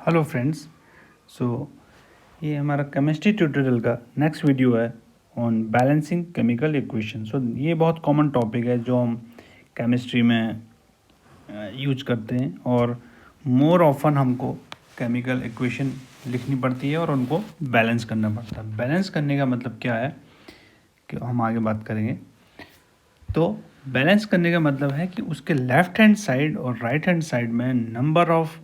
Hello friends. सो ये हमारा chemistry tutorial का नेक्स्ट वीडियो है ऑन बैलेंसिंग केमिकल इक्वेशन। सो ये बहुत कॉमन टॉपिक है जो हम केमिस्ट्री में यूज करते हैं और मोर ऑफन हमको केमिकल इक्वेशन लिखनी पड़ती है और उनको बैलेंस करना पड़ता है। बैलेंस करने का मतलब क्या है कि हम आगे बात करेंगे। तो बैलेंस करने का मतलब है कि उसके लेफ्ट हैंड साइड और राइट हैंड साइड में number of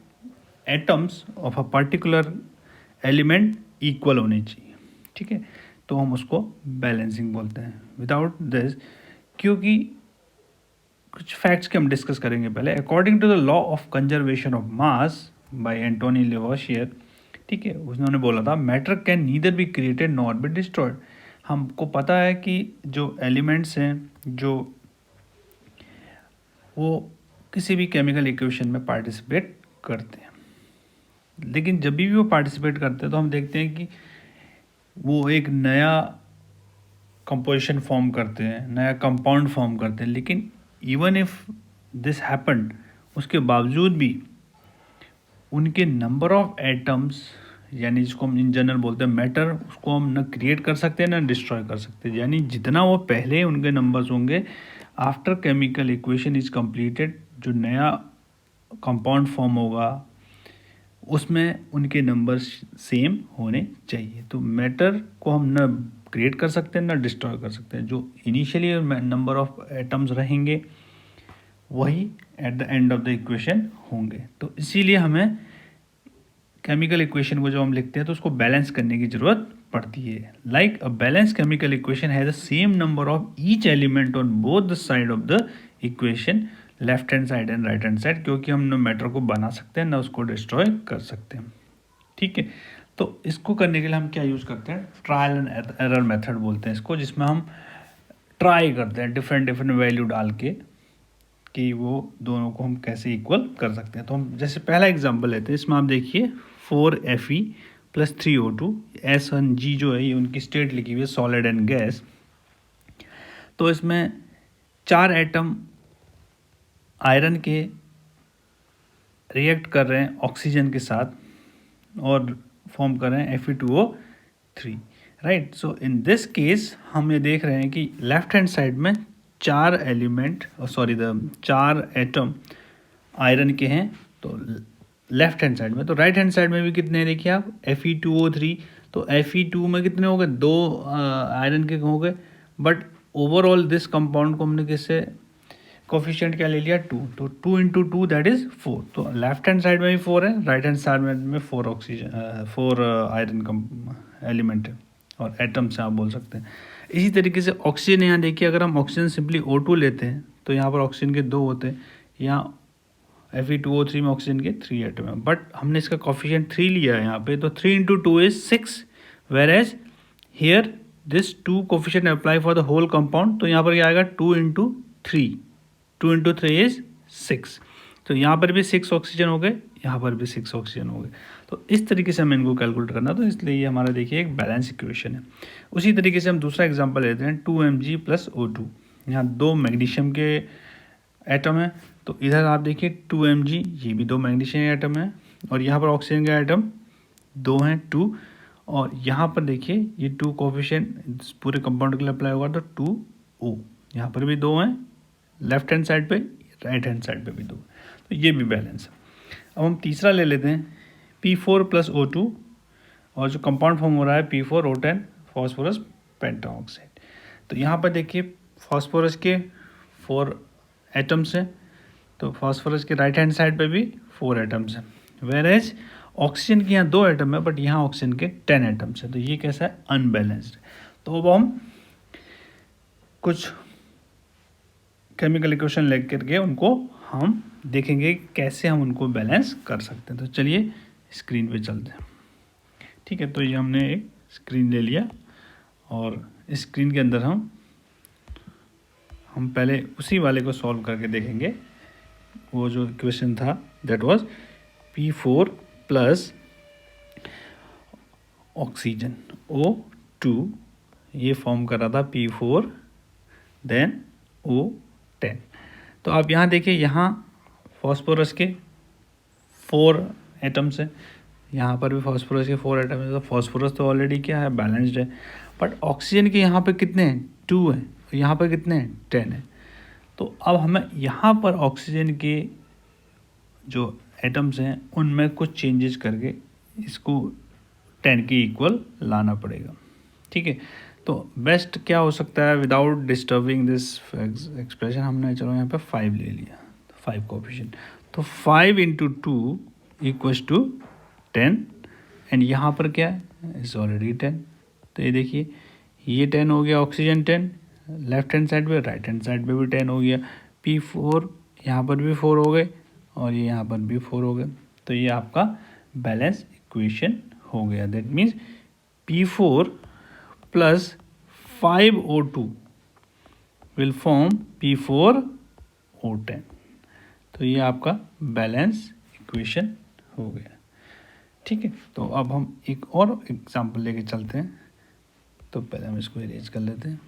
atoms of a particular element equal होने चाहिए। ठीक है, तो हम उसको बैलेंसिंग बोलते हैं। विदाउट दिस, क्योंकि कुछ फैक्ट्स के हम डिस्कस करेंगे पहले। According to the law of conservation of mass by Antoine Lavoisier, ठीक है, उन्होंने बोला था matter can neither be created not be destroyed. हमको पता है कि जो एलिमेंट्स हैं जो वो किसी भी केमिकल इक्वेशन में पार्टिसिपेट करते हैं, लेकिन जब भी वो पार्टिसिपेट करते हैं तो हम देखते हैं कि वो एक नया कंपोजिशन फॉर्म करते हैं, नया कंपाउंड फॉर्म करते हैं। लेकिन इवन इफ दिस हैपेंड, उसके बावजूद भी उनके नंबर ऑफ एटम्स, यानी जिसको हम इन जनरल बोलते हैं मैटर, उसको हम न क्रिएट कर सकते हैं ना डिस्ट्रॉय कर सकते हैं। यानी जितना वो पहले उनके नंबर्स होंगे, after chemical equation is completed, जो नया कंपाउंड फॉर्म होगा उसमें उनके नंबर्स सेम होने चाहिए। तो मैटर को हम न क्रिएट कर सकते हैं ना डिस्ट्रॉय कर सकते हैं। जो इनिशियली नंबर ऑफ एटम्स रहेंगे वही at the end of the equation होंगे। तो इसीलिए हमें केमिकल इक्वेशन को जब हम लिखते हैं तो उसको बैलेंस करने की ज़रूरत पड़ती है। Like a balance chemical equation has the same number of each element on both the side of the equation, left hand side and right hand side, क्योंकि हम न मैटर को बना सकते हैं ना उसको डिस्ट्रॉय कर सकते हैं। ठीक है, तो इसको करने के लिए हम क्या यूज़ करते हैं, ट्रायल एंड एरर मेथड बोलते हैं इसको, जिसमें हम ट्राई करते हैं डिफरेंट डिफरेंट वैल्यू डाल के कि वो दोनों को हम कैसे इक्वल कर सकते हैं। तो हम जैसे पहला एग्जांपल लेते हैं, इसमें आप देखिए 4Fe प्लस 3O2, S1G जो है ये उनकी स्टेट लिखी हुई है, सॉलिड एंड गैस। तो इसमें 4 एटम आयरन के रिएक्ट कर रहे हैं ऑक्सीजन के साथ और फॉर्म कर रहे हैं Fe2O3, right. So in this case हम ये देख रहे हैं कि लेफ्ट हैंड साइड में 4 element, sorry the 4 atom iron के हैं तो लेफ्ट हैंड साइड में। तो राइट हैंड साइड में भी कितने देखिए आप, Fe2O3। तो Fe2 में कितने हो गए, 2 आयरन के हो गए। बट ओवरऑल दिस कंपाउंड को हमने किससे कोफिशिएंट क्या ले लिया, 2। तो 2 इंटू 2 दैट इज़ 4। तो लेफ्ट हैंड साइड में भी 4 है, राइट हैंड साइड में 4 ऑक्सीजन 4 आयरन का एलिमेंट है और एटम्स आप बोल सकते हैं। इसी तरीके से ऑक्सीजन यहाँ देखिए, अगर हम ऑक्सीजन सिंपली O2 लेते हैं तो यहाँ पर ऑक्सीजन के 2 होते हैं, यहाँ Fe2O3 में ऑक्सीजन के 3 एटम है। बट हमने इसका कोफिशिएंट 3 लिया है यहाँ पे, तो 3 into 2 is 6, whereas here this 2 coefficient apply for the whole compound. तो यहाँ पर क्या आएगा, 2 इंटू 3, 2 इंटू 3 इज 6। तो यहाँ पर भी 6 ऑक्सीजन हो गए, यहाँ पर भी 6 ऑक्सीजन हो गए। तो इस तरीके से हमें इनको कैलकुलेट करना, तो इसलिए ये हमारा देखिए एक बैलेंस इक्वेशन है। उसी तरीके से हम दूसरा एग्जांपल लेते हैं, 2Mg प्लस O2। यहाँ 2 मैग्नीशियम के एटम है, तो इधर आप देखिए 2Mg, ये भी 2 मैग्नीशियम एटम है, और यहाँ पर ऑक्सीजन के एटम 2 हैं, 2। और यहाँ पर देखिए ये 2 कोफिशिएंट पूरे कंपाउंड के लिए अप्लाई होगा, तो 2O, यहाँ पर भी 2 हैं लेफ्ट हैंड साइड पे, राइट हैंड साइड पे भी 2। तो ये भी बैलेंस है। अब हम तीसरा ले लेते हैं, P4 प्लस O2, और जो कंपाउंड फॉर्म हो रहा है P4O10 फॉस्फोरस पेंटाऑक्साइड। तो यहाँ पर देखिए फॉस्फोरस के 4 एटम्स हैं, तो फॉस्फोरस के राइट हैंड साइड पे भी 4 एटम्स हैं, वेर एज ऑक्सीजन के यहाँ 2 एटम है, बट यहाँ ऑक्सीजन के 10 एटम्स हैं। तो ये कैसा है, अनबैलेंस्ड। तो अब हम कुछ केमिकल इक्वेशन ले करके उनको हम देखेंगे कैसे हम उनको बैलेंस कर सकते हैं। तो चलिए स्क्रीन पे चलते हैं। ठीक है, तो ये हमने एक स्क्रीन ले लिया और इस स्क्रीन के अंदर हम पहले उसी वाले को सॉल्व करके देखेंगे। वो जो इक्वेशन था that was P4 plus oxygen O2, ये फॉर्म कर रहा था P4 देन O10। तो आप यहाँ देखिए, यहाँ फॉस्फोरस के 4 एटम्स हैं, यहाँ पर भी फास्फोरस के 4 एटम है, तो फास्फोरस तो ऑलरेडी क्या है, बैलेंस्ड है। बट ऑक्सीजन के यहाँ पे कितने हैं, 2 हैं, यहाँ पर कितने हैं, 10 है। तो अब हमें यहाँ पर ऑक्सीजन के जो एटम्स हैं उनमें कुछ चेंजेस करके इसको 10 के इक्वल लाना पड़ेगा। ठीक है, तो बेस्ट क्या हो सकता है, विदाउट डिस्टर्बिंग दिस एक्सप्रेशन हमने चलो यहाँ पे 5 ले लिया, 5 कोएफिशिएंट, तो 5 इंटू 2 इक्वल्स टू 10, एंड यहाँ पर क्या है, इज ऑलरेडी 10। तो ये देखिए, ये 10 हो गया, ऑक्सीजन 10, लेफ्ट हैंड साइड पे, राइट हैंड साइड पे भी 10 हो गया, P4 यहाँ पर भी 4 हो गए, और ये यहाँ पर भी 4 हो गए। तो ये आपका बैलेंस इक्वेशन हो गया। That means P4 plus 5O2 will form P4O10। तो ये आपका बैलेंस इक्वेशन हो गया। ठीक है, तो अब हम एक और एग्जांपल लेके चलते हैं। तो पहले हम इसको इरेज कर लेते हैं,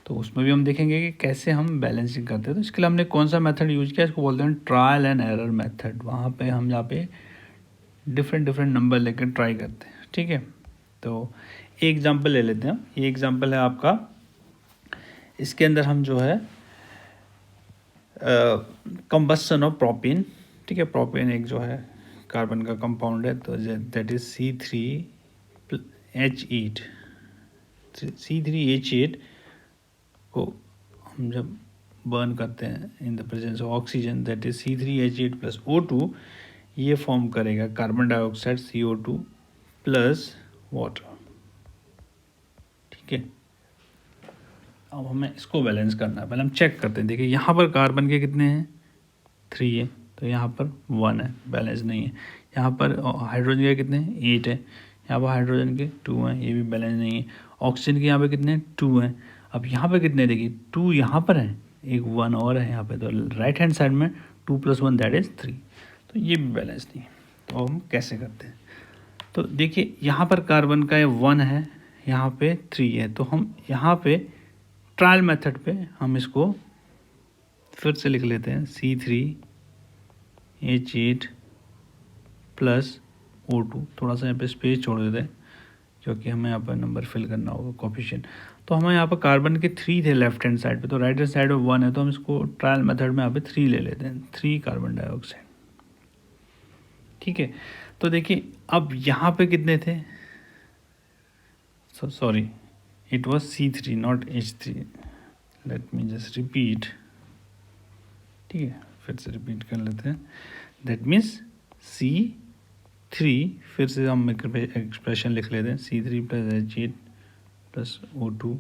तो उसमें भी हम देखेंगे कि कैसे हम बैलेंसिंग करते हैं। तो इसके लिए हमने कौन सा मेथड यूज किया, इसको बोलते हैं ट्रायल एंड एरर मेथड। वहाँ पे हम यहाँ पे डिफरेंट नंबर लेकर ट्राई करते हैं। ठीक है, तो एक एग्जांपल ले लेते हैं। ये एग्जांपल है आपका, इसके अंदर हम जो है कंबस्शन ऑफ प्रोपेन। ठीक है, प्रोपेन एक जो है कार्बन का कंपाउंड है, तो दैट इज C3H8। C3H8 को हम जब बर्न करते हैं in the presence of oxygen, that is C3H8 plus O2, ये फॉर्म करेगा carbon dioxide CO2 plus water. ठीक है, अब हमें इसको बैलेंस करना है। पहले हम चेक करते हैं। देखिए यहाँ पर कार्बन के कितने हैं, 3 है, तो यहाँ पर 1 है, बैलेंस नहीं है। यहाँ पर हाइड्रोजन के कितने हैं, 8 है, यहाँ पर हाइड्रोजन के 2 हैं, ये भी बैलेंस नहीं है। ऑक्सीजन के यहाँ पे कितने हैं, 2 हैं। अब यहाँ पे कितने, देखिए 2 यहाँ पर है, एक 1 और है यहाँ पे, तो राइट हैंड साइड में 2 + 1 दैट इज़ 3, तो ये भी बैलेंस नहीं है। तो हम कैसे करते हैं, तो देखिए यहाँ पर कार्बन का 1 है, यहाँ पे 3 है, तो हम यहाँ पे ट्रायल मेथड पे हम इसको फिर से लिख लेते हैं, C3H8 प्लस O2, थोड़ा सा यहाँ पे स्पेस छोड़ देते हैं क्योंकि हमें यहाँ पर नंबर फिल करना होगा, कोफिशिएंट। तो हमें यहाँ पर कार्बन के 3 थे लेफ्ट हैंड साइड पे, तो राइट हैंड साइड में 1 है, तो हम इसको ट्रायल मेथड में यहाँ पे 3 ले लेते हैं, 3 कार्बन डाइऑक्साइड। ठीक है, तो देखिए अब यहाँ पे कितने थे, sorry it was C3 not H3, let me just repeat. ठीक है, फिर से रिपीट कर लेते हैं। दैट मीन्स C3, फिर से हम एक्सप्रेशन लिख लेते हैं, C3 plus H8 plus O2।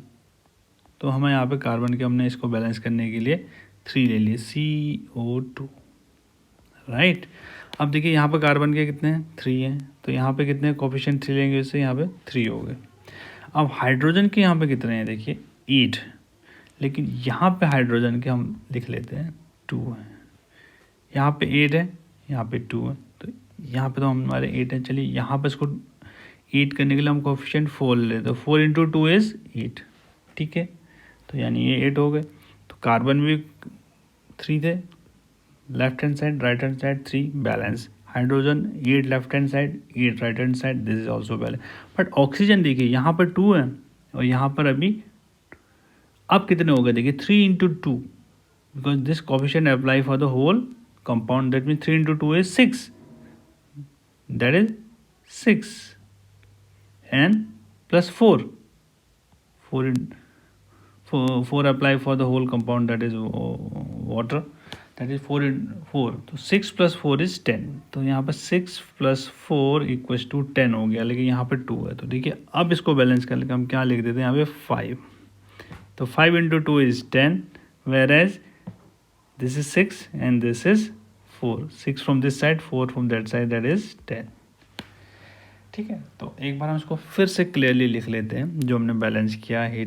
तो हमें यहाँ पे कार्बन के हमने इसको बैलेंस करने के लिए 3 ले लिए, CO2, राइट। अब देखिए यहाँ पे कार्बन के कितने हैं, 3 हैं, तो यहाँ पे कितने कोफिशिएंट 3 लेंगे, इससे यहाँ पे 3 हो गए। अब हाइड्रोजन के यहाँ पे कितने हैं, देखिए 8, लेकिन यहाँ पे हाइड्रोजन के हम लिख लेते हैं 2 हैं, यहाँ पे 8 है, यहाँ पे 2 है, तो यहाँ पे तो हमारे 8 है। चलिए यहाँ पे इसको 8 करने के लिए हम कोफिशिएंट 4 ले लेते हैं, 4 × 2 इज़ 8। ठीक है, तो यानी ये 8 हो गए। तो कार्बन भी 3 थे, left hand side right hand side 3, balance. Hydrogen 8 left hand side, 8 right hand side, this is also balance. But oxygen देखिए यहाँ पर 2 है, और यहाँ पर अभी अब कितने हो गए, देखिए 3 × 2, because this coefficient apply for the whole compound, that mean 3 × 2 is 6, that is 6, and plus 4 apply for the whole compound, that is water, that is 4 × 4, तो 6 + 4 is 10। तो यहाँ पर 6 + 4 = 10 हो गया, लेकिन यहाँ पर 2 है। तो देखिए अब इसको बैलेंस कर लेकर हम क्या लिख देते हैं यहाँ पे 5, तो 5 × 2 is 10, whereas this is 6 and this is 4, 6 from this side, 4 from that side, that is 10। ठीक है, तो एक बार हम इसको फिर से क्लियरली लिख लेते हैं जो हमने बैलेंस किया है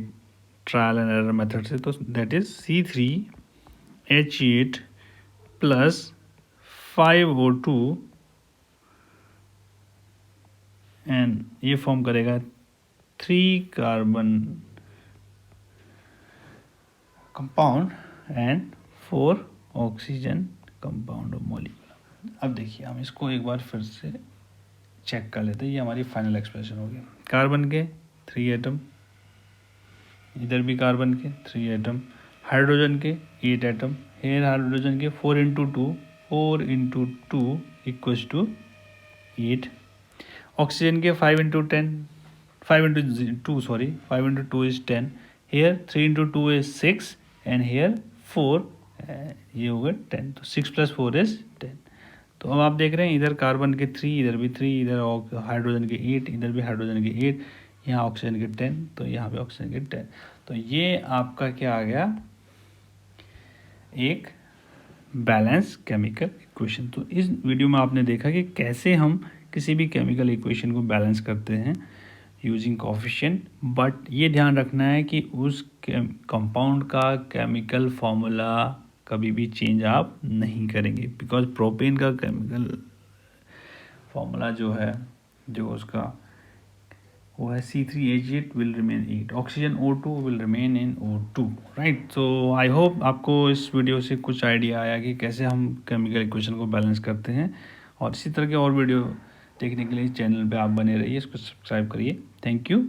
ट्रायल एंड एरर मेथड से। तो that is C3H8 plus 5O2, and ये फॉर्म करेगा 3 carbon compound and 4 oxygen compound of molecule. अब देखिए हम इसको एक बार फिर से चेक कर लेते हैं। ये हमारी फाइनल एक्सप्रेशन हो गई। कार्बन के 3 एटम, इधर भी कार्बन के 3 एटम, हाइड्रोजन के 8 एटम, हेयर हाइड्रोजन के 4 into two equals to 8, oxygen के 5 into 2 is 10, here 3 into 2 is 6 and here 4, ये होगा 10, तो 6 + 4 इज 10। तो अब आप देख रहे हैं इधर कार्बन के 3, इधर भी 3, इधर हाइड्रोजन के 8, इधर भी हाइड्रोजन के 8, यहाँ ऑक्सीजन के 10, तो यहाँ पे ऑक्सीजन के 10। तो ये आपका क्या आ गया, एक बैलेंस केमिकल इक्वेशन। तो इस वीडियो में आपने देखा कि कैसे हम किसी भी केमिकल इक्वेशन को बैलेंस करते हैं यूजिंग कोफिशिएंट, बट ये ध्यान रखना है कि उस कंपाउंड का केमिकल फॉर्मूला कभी भी चेंज आप नहीं करेंगे, बिकॉज प्रोपेन का केमिकल फॉर्मूला जो है, जो उसका वो है C3H8 will remain 8, oxygen O2 will remain in O2, right. So I hope आपको इस वीडियो से कुछ आइडिया आया कि कैसे हम केमिकल इक्वेशन को बैलेंस करते हैं। और इसी तरह के और वीडियो देखने के लिए चैनल पे आप बने रहिए, इसको सब्सक्राइब करिए। Thank you.